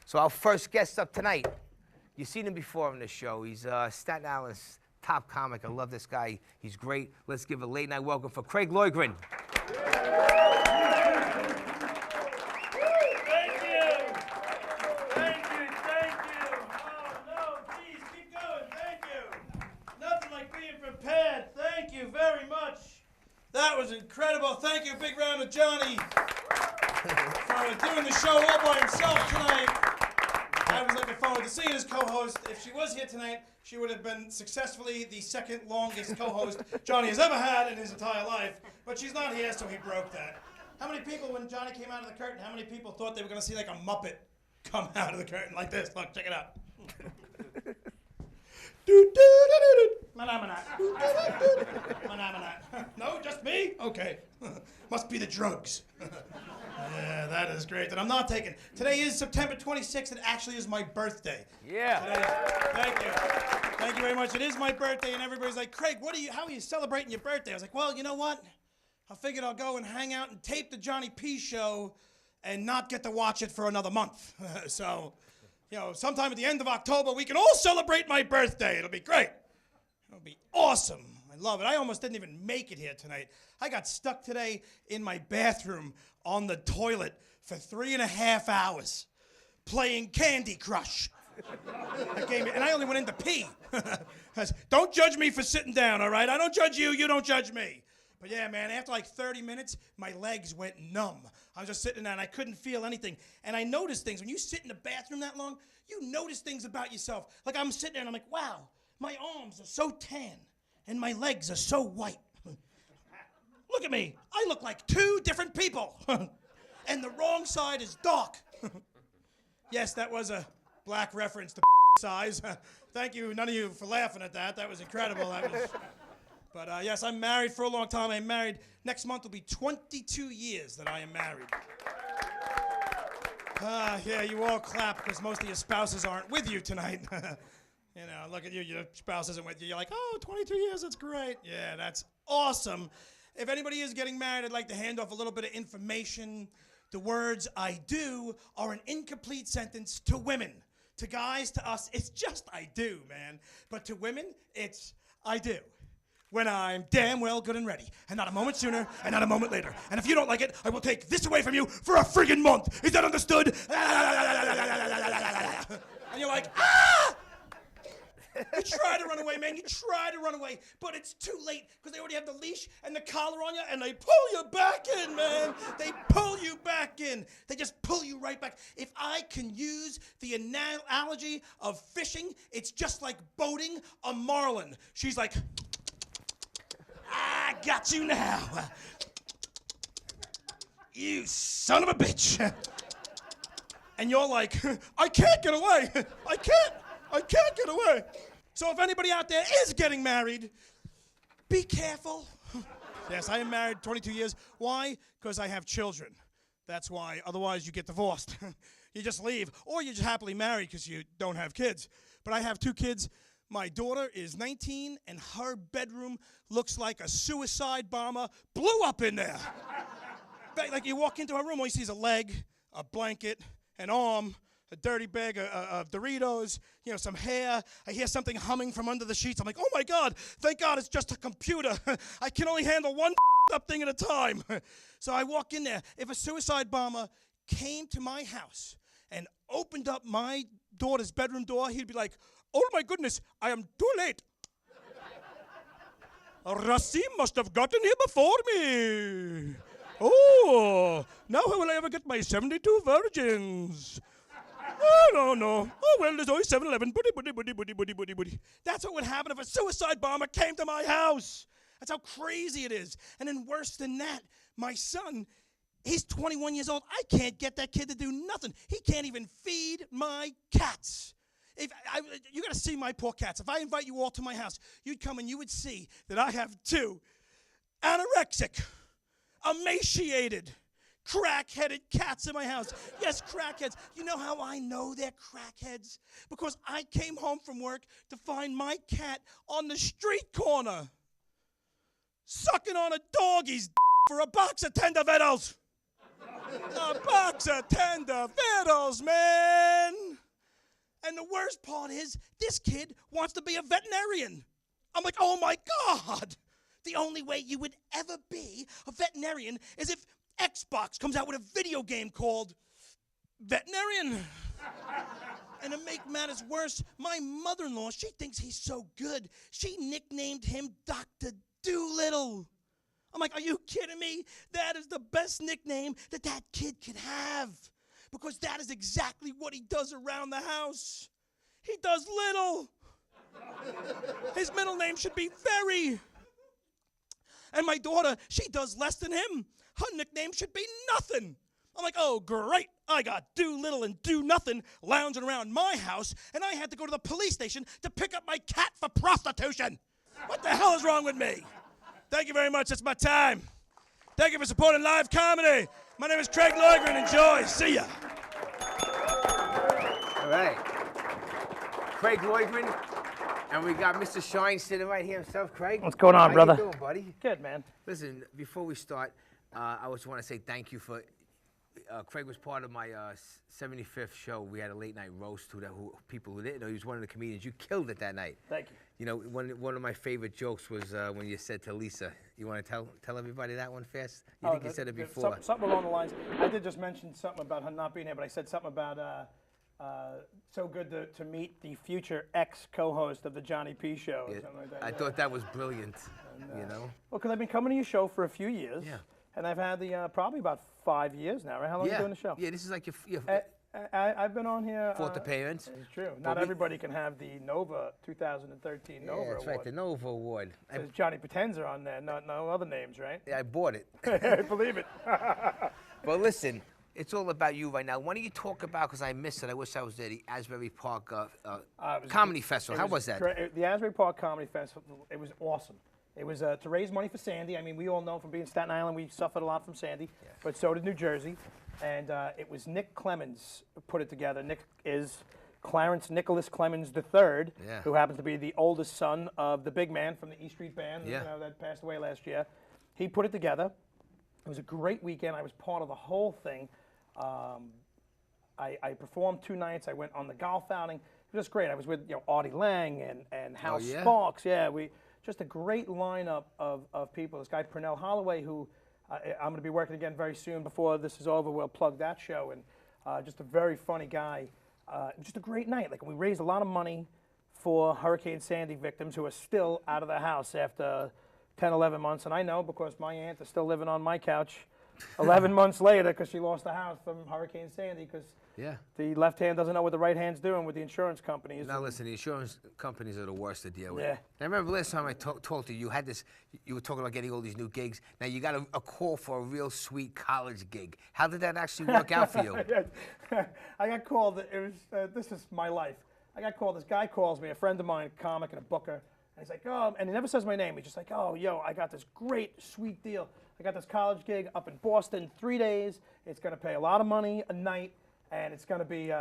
So our first guest up tonight, you've seen him before on this show. He's Staten Island's top comic. I love this guy. He's great. Let's give a late night welcome for Craig Loydgren. That was incredible. Thank you. Big round of Johnny for doing the show all by himself tonight. I was looking forward to seeing his co-host. If she was here tonight, she would have been successfully the second longest co-host Johnny has ever had in his entire life. But she's not here, so he broke that. How many people, when Johnny came out of the curtain, how many people thought they were going to see like a Muppet come out of the curtain like this? Look, check it out. No, just me? Okay. Must be the drugs. Yeah, that is great. And I'm not taking. Today is September 26th. It actually is my birthday. Yeah. Thank you. Thank you very much. It is my birthday, and everybody's like, Craig, how are you celebrating your birthday? I was like, well, you know what? I figured I'll go and hang out and tape the Johnny P show and not get to watch it for another month. So, you know, sometime at the end of October, we can all celebrate my birthday. It'll be great. It'll be awesome. I love it. I almost didn't even make it here tonight. I got stuck today in my bathroom on the toilet for 3.5 hours playing Candy Crush. And I only went in to pee. Don't judge me for sitting down, all right? I don't judge you. You don't judge me. But yeah, man, after like 30 minutes, my legs went numb. I was just sitting there and I couldn't feel anything. And I noticed things. When you sit in the bathroom that long, you notice things about yourself. Like I'm sitting there and I'm like, wow, my arms are so tan and my legs are so white. Look at me. I look like two different people. And the wrong side is dark. Yes, that was a black reference to size. Thank you, none of you, for laughing at that. That was incredible. But yes, I'm married for a long time. I'm married. Next month will be 22 years that I am married. Yeah, you all clap because most of your spouses aren't with you tonight. You know, look at you, your spouse isn't with you. You're like, oh, 22 years, that's great. Yeah, that's awesome. If anybody is getting married, I'd like to hand off a little bit of information. The words I do are an incomplete sentence to women. To guys, to us, it's just I do, man. But to women, it's I do. When I'm damn well good and ready, and not a moment sooner, and not a moment later. And if you don't like it, I will take this away from you for a friggin' month. Is that understood? And you're like, ah! You try to run away, man. You try to run away, but it's too late because they already have the leash and the collar on you, and they pull you back in, man. They pull you back in. They just pull you right back. If I can use the analogy of fishing, it's just like boating a marlin. She's like, I got you now. You son of a bitch. And you're like, I can't get away. I can't get away. So if anybody out there is getting married, be careful. Yes, I am married 22 years. Why? Because I have children. That's why. Otherwise, you get divorced. You just leave. Or you're just happily married because you don't have kids. But I have 2 kids. My daughter is 19, and her bedroom looks like a suicide bomber blew up in there. Like you walk into her room, all you see is a leg, a blanket, an arm, a dirty bag of Doritos, you know, some hair. I hear something humming from under the sheets. I'm like, oh my God, thank God it's just a computer. I can only handle one up thing at a time. So I walk in there. If a suicide bomber came to my house and opened up my daughter's bedroom door, he'd be like, oh my goodness, I am too late. Rassim must have gotten here before me. Oh, now how will I ever get my 72 virgins? Oh, no. Oh, well, there's always 7-Eleven. Buddy. That's what would happen if a suicide bomber came to my house. That's how crazy it is. And then worse than that, my son, he's 21 years old. I can't get that kid to do nothing. He can't even feed my cats. You got to see my poor cats. If I invite you all to my house, you'd come and you would see that I have 2 anorexic, emaciated, crack-headed cats in my house. Yes, crackheads. You know how I know they're crackheads? Because I came home from work to find my cat on the street corner, sucking on a doggy's for a box of tender vittles. A box of tender vittles, man. And the worst part is, this kid wants to be a veterinarian. I'm like, oh my God. The only way you would ever be a veterinarian is if Xbox comes out with a video game called Veterinarian. And to make matters worse, my mother-in-law, she thinks he's so good, she nicknamed him Dr. Doolittle. I'm like, are you kidding me? That is the best nickname that kid could have. Because that is exactly what he does around the house. He does little. His middle name should be Very. And my daughter, she does less than him. Her nickname should be Nothing. I'm like, oh, great. I got Do Little and Do Nothing lounging around my house, and I had to go to the police station to pick up my cat for prostitution. What the hell is wrong with me? Thank you very much. That's my time. Thank you for supporting live comedy. My name is Craig Loydgren. Enjoy. See ya. All right. Craig Loydgren, and we got Mr. Shine sitting right here himself. Craig. What's going on, brother? How you doing, buddy? Good, man. Listen, before we start, I just want to say thank you for. Craig was part of my 75th show. We had a late night roast to people who didn't know he was one of the comedians. You killed it that night. Thank you. You know, one of my favorite jokes was when you said to Lisa, you want to tell everybody that one fast? You think you said it before? Something along the lines. I did just mention something about her not being here, but I said something about so good to meet the future ex-co-host of the Johnny P Show or something like that. I thought that was brilliant, you know? Well, because I've been coming to your show for a few years. Yeah. And I've had the probably about 5 years now, right? How long are you doing the show? Yeah, this is like your I've been on here. fourth appearance. It's true. Not everybody can have the Nova 2013 Nova That's Award. right, the Nova Award. Says Johnny Potenza on there, no other names, right? I bought it. I believe it. But listen, it's all about you right now. Why don't you talk about, because I missed it, I wish I was there, the Asbury Park Comedy Festival. How was that? The Asbury Park Comedy Festival, it was awesome. It was to raise money for Sandy. I mean, we all know from being in Staten Island, we suffered a lot from Sandy, but so did New Jersey. And it was Nick Clemens who put it together. Nick is Clarence Nicholas Clemens III, who happens to be the oldest son of the big man from the E Street Band that passed away last year. He put it together. It was a great weekend. I was part of the whole thing. I performed 2 nights. I went on the golf outing. It was just great. I was with Artie Lang and Hal Sparks. Yeah, just a great lineup of people. This guy Pernell Holloway, who I'm going to be working again very soon. Before this is over, we'll plug that show. And just a very funny guy. Just a great night. Like, we raised a lot of money for Hurricane Sandy victims who are still out of the house after 10, 11 months. And I know because my aunt is still living on my couch 11 months later because she lost the house from Hurricane Sandy because the left hand doesn't know what the right hand's doing with the insurance companies. Now listen, the insurance companies are the worst to deal with. Yeah. I remember last time I talked to you, you were talking about getting all these new gigs. Now you got a call for a real sweet college gig. How did that actually work out for you? I got called, this is my life. I got called, this guy calls me, a friend of mine, a comic and a booker, and he's like, oh, and he never says my name. He's just like, oh, yo, I got this great, sweet deal. I got this college gig up in Boston, 3 days. It's going to pay a lot of money a night, and it's going to be,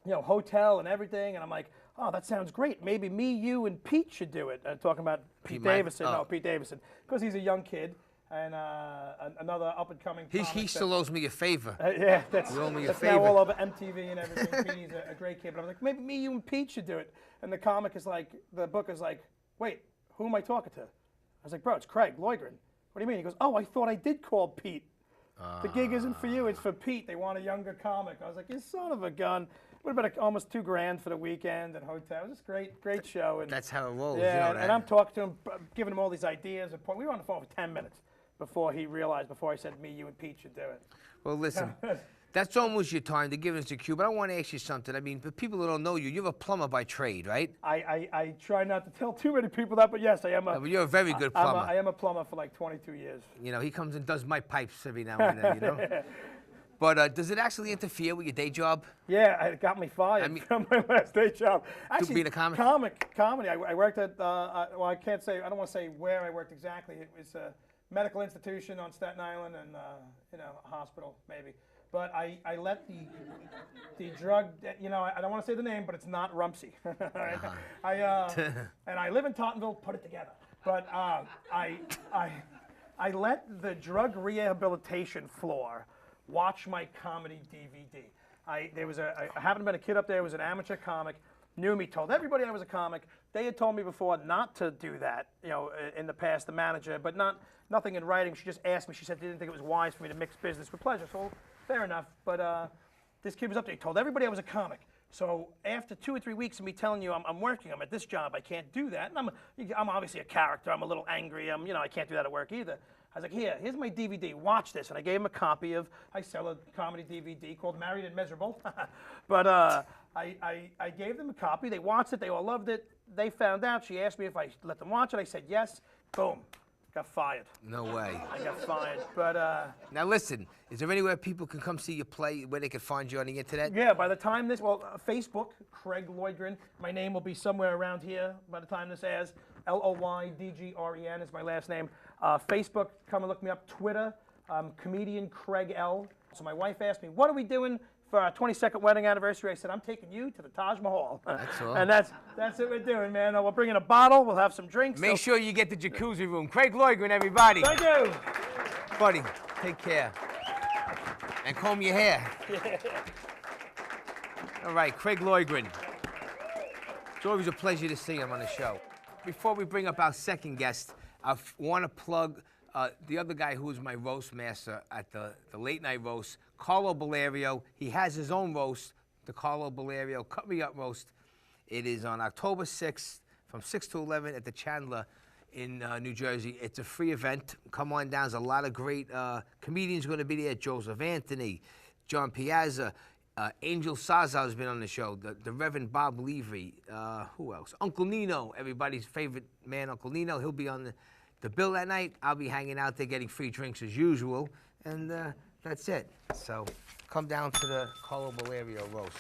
hotel and everything. And I'm like, oh, that sounds great. Maybe me, you, and Pete should do it. Talking about Pete Davidson. No, Pete Davidson, because he's a young kid and another up-and-coming comic. He still owes me a favor. That's now all over MTV and everything. Pete, he's a great kid. But I'm like, maybe me, you, and Pete should do it. And the comic is like, the book is like, wait, who am I talking to? I was like, bro, it's Craig Loydgren. What do you mean? He goes, oh, I thought I did call Pete. The gig isn't for you, it's for Pete. They want a younger comic. I was like, you son of a gun. Would have been almost $2,000 for the weekend and hotel. It was just great show. And that's how it rolls. Yeah, you know, and I'm talking to him, giving him all these ideas. We were on the phone for 10 minutes before I said me, you, and Pete should do it. Well, listen, that's almost your time to give us a cue, but I want to ask you something. I mean, for people who don't know you, you're a plumber by trade, right? I try not to tell too many people that, but yes, I am but you're a very good plumber. I am a plumber for like 22 years. You know, he comes and does my pipes every now and then, you know? But does it actually interfere with your day job? Yeah, it got me fired from my last day job. Actually, being a comic? Comedy. I worked at, well, I don't want to say where I worked exactly. It was a medical institution on Staten Island and, a hospital, maybe. But I let the drug, I don't want to say the name, but it's not Rumsey. And I live in Tottenville, put it together. But I let the drug rehabilitation floor watch my comedy DVD. There was I happened to be a kid up there who was an amateur comic, knew me, told everybody I was a comic. They had told me before not to do that, you know, in the past, the manager, but nothing in writing. She just asked me. She said they didn't think it was wise for me to mix business with pleasure. So fair enough. But this kid was up there. He told everybody I was a comic. So after 2 or 3 weeks of me telling you I'm working, I'm at this job, I can't do that. And I'm obviously a character. I'm a little angry. You know, I can't do that at work either. I was like, here's my DVD. Watch this. And I gave him a copy of, I sell a comedy DVD called Married and Miserable. But I gave them a copy. They watched it. They all loved it. They found out. She asked me if I let them watch it. I said yes. Boom. Got fired. No way. I got fired. But now listen, is there anywhere people can come see you play, where they can find you on the internet? yeah, by the time this, Facebook, Craig Loydgren. My name will be somewhere around here by the time this airs. Loydgren is my last name. Facebook, come and look me up. Twitter, comedian Craig L. So my wife asked me, what are we doing for our 22nd wedding anniversary? I said, I'm taking you to the Taj Mahal. That's all. And that's what we're doing, man. We'll bring in a bottle. We'll have some drinks. Make sure you get the jacuzzi room. Craig Loydgren, everybody. Thank you. Buddy, take care. And comb your hair. All right, Craig Loydgren. It's always a pleasure to see him on the show. Before we bring up our second guest, I want to plug the other guy who was my roast master at the late night roast, Carlo Balerio. He has his own roast, the Carlo Balerio Cut Me Up Roast. It is on October 6th from 6 to 11 at the Chandler in New Jersey. It's a free event. Come on down. There's a lot of great comedians going to be there. Joseph Anthony, John Piazza, Angel Sazar has been on the show, the Reverend Bob Levy, who else? Uncle Nino, everybody's favorite man, Uncle Nino. He'll be on the bill that night. I'll be hanging out there getting free drinks as usual, and that's it. So come down to the Carlo Balerio roast.